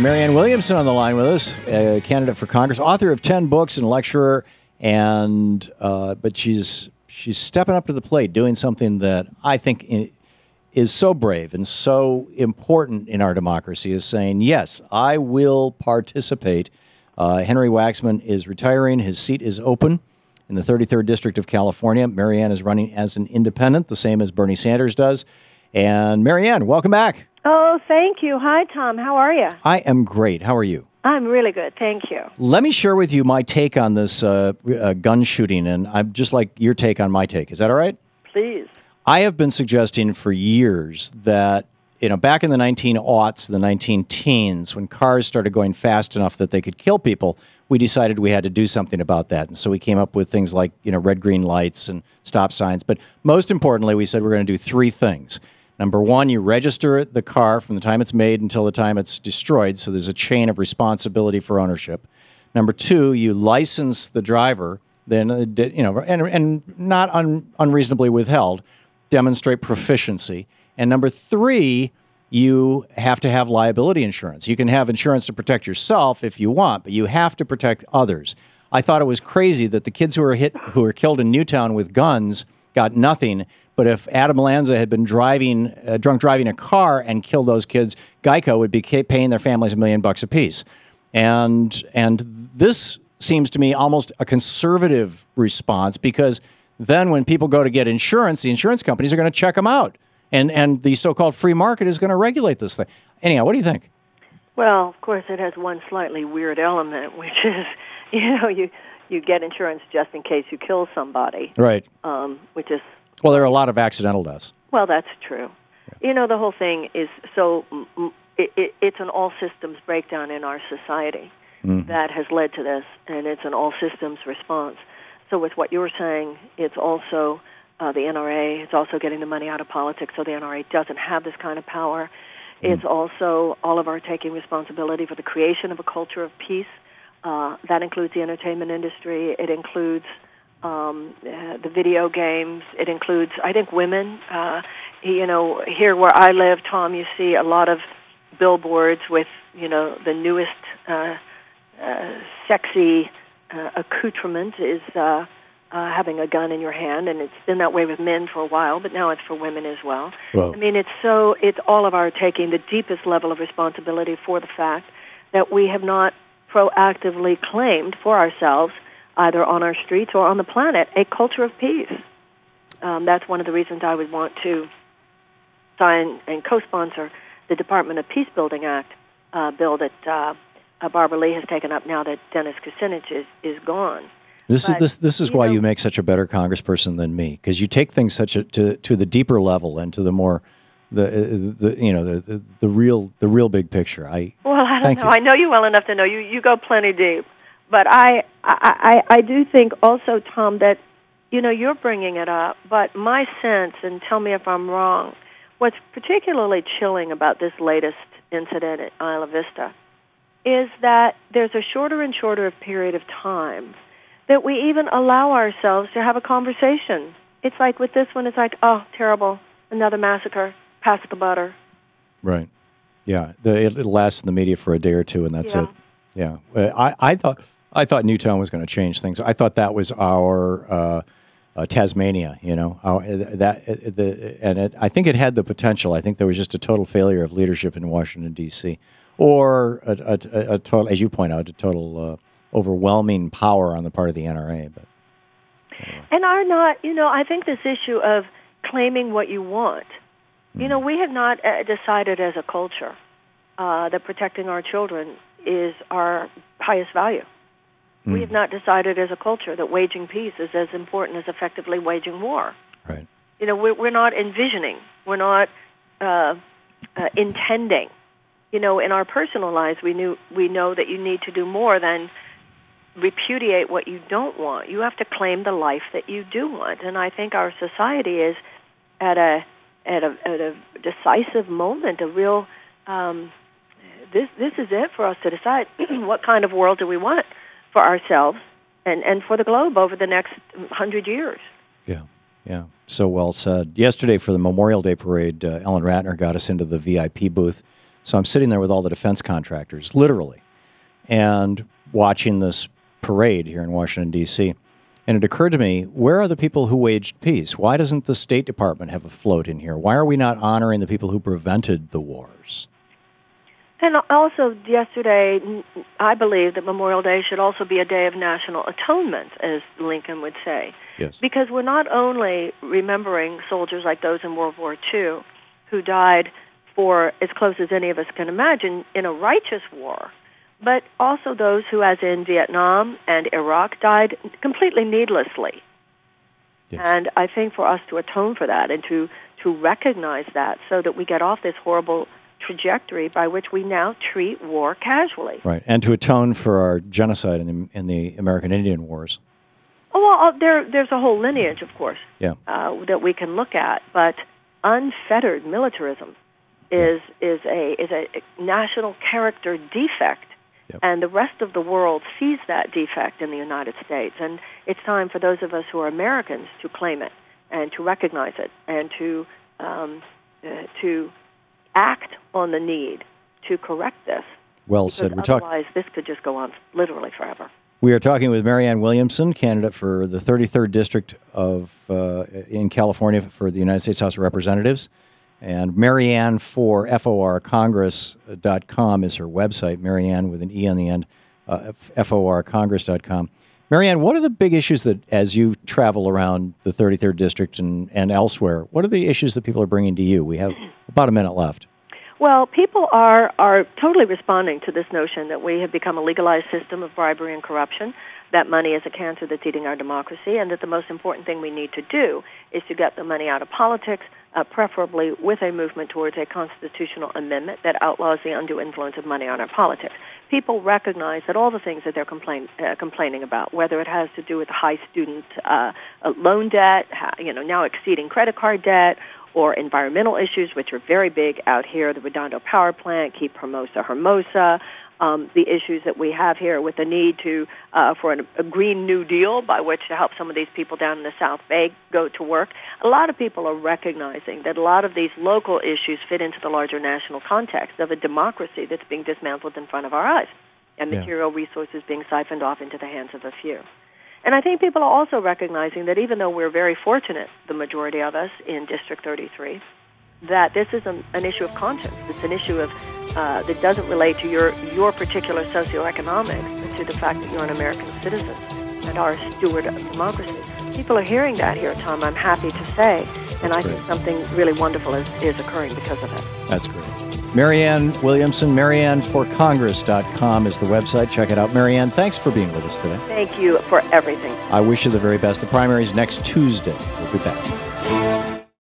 Marianne Williamson on the line with us, a candidate for Congress, author of 10 books and lecturer, and but she's stepping up to the plate, doing something that I think is so brave and so important in our democracy, is saying, yes, I will participate. Henry Waxman is retiring. His seat is open in the 33rd District of California. Marianne is running as an independent, the same as Bernie Sanders does. And Marianne, welcome back. Oh, thank you. Hi, Tom. How are you? I am great. How are you? I'm really good. Thank you. Let me share with you my take on this gun shooting, and I'd just like your take on my take. Is that all right? Please. I have been suggesting for years that, back in the 1900s, the 19-teens, when cars started going fast enough that they could kill people, we decided we had to do something about that. And so we came up with things like, red, green lights and stop signs. But most importantly, we said we're going to do three things. Number one, you register the car from the time it's made until the time it's destroyed, so there's a chain of responsibility for ownership. Number two, you license the driver, then and not unreasonably withheld, demonstrate proficiency. And number three, you have to have liability insurance. You can have insurance to protect yourself if you want, but you have to protect others. I thought it was crazy that the kids who were killed in Newtown with guns got nothing. But if Adam Lanza had been drunk driving a car and killed those kids, Geico would be paying their families $1 million apiece. And this seems to me almost a conservative response, because then when people go to get insurance, the insurance companies are going to check them out. And the so-called free market is going to regulate this thing. Anyhow, what do you think? Well, of course, it has one slightly weird element, which is, you get insurance just in case you kill somebody. Right. Which is... Well, there are a lot of accidental deaths. Well, that's true. Yeah. The whole thing is so... It's an all-systems breakdown in our society that has led to this, and it's an all-systems response. So with what you're saying, it's also the NRA. It's also getting the money out of politics, so the NRA doesn't have this kind of power. It's also all of our taking responsibility for the creation of a culture of peace. That includes the entertainment industry. It includes the video games. It includes, I think, women. Here where I live, Tom, you see a lot of billboards with, the newest sexy accoutrement is having a gun in your hand, and it's been that way with men for a while, but now it's for women as well. Whoa. I mean, it's all of our taking the deepest level of responsibility for the fact that we have not proactively claimed for ourselves, either on our streets or on the planet, a culture of peace. That's one of the reasons I would want to sign and co-sponsor the Department of Peace Building Act bill that Barbara Lee has taken up now that Dennis Kucinich is gone. This is why you make such a better congressperson than me, because you take things to the deeper level and to the more the real big picture. I don't know. I know you well enough to know you go plenty deep, but I do think also, Tom, that you're bringing it up, but my sense, and tell me if I'm wrong, what's particularly chilling about this latest incident at Isla Vista is that there's a shorter and shorter period of time that we even allow ourselves to have a conversation. It's like with this one, it's like, oh, terrible, another massacre, pass the butter. Right. Yeah. It lasts in the media for a day or two, and that's it. Yeah. I thought Newtown was going to change things. I thought that was our Tasmania. I think it had the potential. I think there was just a total failure of leadership in Washington D.C., or a total, as you point out, a total overwhelming power on the part of the NRA. But anyway. And are not, I think this issue of claiming what you want. We have not decided as a culture that protecting our children is our highest value. We have not decided as a culture that waging peace is as important as effectively waging war. Right. We're not envisioning. We're not intending. In our personal lives, we know that you need to do more than repudiate what you don't want. You have to claim the life that you do want. And I think our society is at a decisive moment, a real, this is it for us to decide what kind of world do we want for ourselves and for the globe over the next 100 years. Yeah. So well said. Yesterday for the Memorial Day Parade, Ellen Ratner got us into the VIP booth So I'm sitting there with all the defense contractors, literally, and watching this parade here in Washington, D.C., and it occurred to me, where are the people who waged peace? Why doesn't the State Department have a float in here? Why are we not honoring the people who prevented the wars? And also, yesterday, I believe that Memorial Day should also be a day of national atonement, as Lincoln would say. Yes. Because we're not only remembering soldiers like those in World War II who died for as close as any of us can imagine in a righteous war, but also those who, as in Vietnam and Iraq, died completely needlessly. Yes. And I think for us to atone for that and to recognize that so that we get off this horrible trajectory by which we now treat war casually. Right, and to atone for our genocide in the American Indian Wars. Oh, well, there's a whole lineage, of course, yeah. That we can look at, but unfettered militarism is a national character defect. Yep. And the rest of the world sees that defect in the United States. And it's time for those of us who are Americans to claim it and to recognize it and to act on the need to correct this. Well said. Otherwise, this could just go on literally forever. We are talking with Marianne Williamson, candidate for the 33rd District in California for the United States House of Representatives. And Marianne for forcongress.com is her website, Marianne with an E on the end, forcongress.com. Marianne, what are the big issues that, as you travel around the 33rd District and elsewhere, what are the issues that people are bringing to you? We have about a minute left. Well, people are totally responding to this notion that we have become a legalized system of bribery and corruption, that money is a cancer that's eating our democracy, and that the most important thing we need to do is to get the money out of politics, preferably with a movement towards a constitutional amendment that outlaws the undue influence of money on our politics. People recognize that all the things that they're complaining about, whether it has to do with high student loan debt, now exceeding credit card debt, or environmental issues, which are very big out here, the Redondo Power Plant, Keep Hermosa, the issues that we have here with the need for a Green New Deal by which to help some of these people down in the South Bay go to work. A lot of people are recognizing that a lot of these local issues fit into the larger national context of a democracy that's being dismantled in front of our eyes and material resources being siphoned off into the hands of a few. And I think people are also recognizing that even though we're very fortunate, the majority of us in District 33, that this is an issue of conscience. It's an issue of that doesn't relate to your particular socioeconomics, but to the fact that you're an American citizen and are a steward of democracy. People are hearing that here, Tom, I'm happy to say, and I think something really wonderful is occurring because of it. That's great. Marianne Williamson, MarianneForCongress.com is the website. Check it out. Marianne, thanks for being with us today. Thank you for everything. I wish you the very best. The primary is next Tuesday. We'll be back.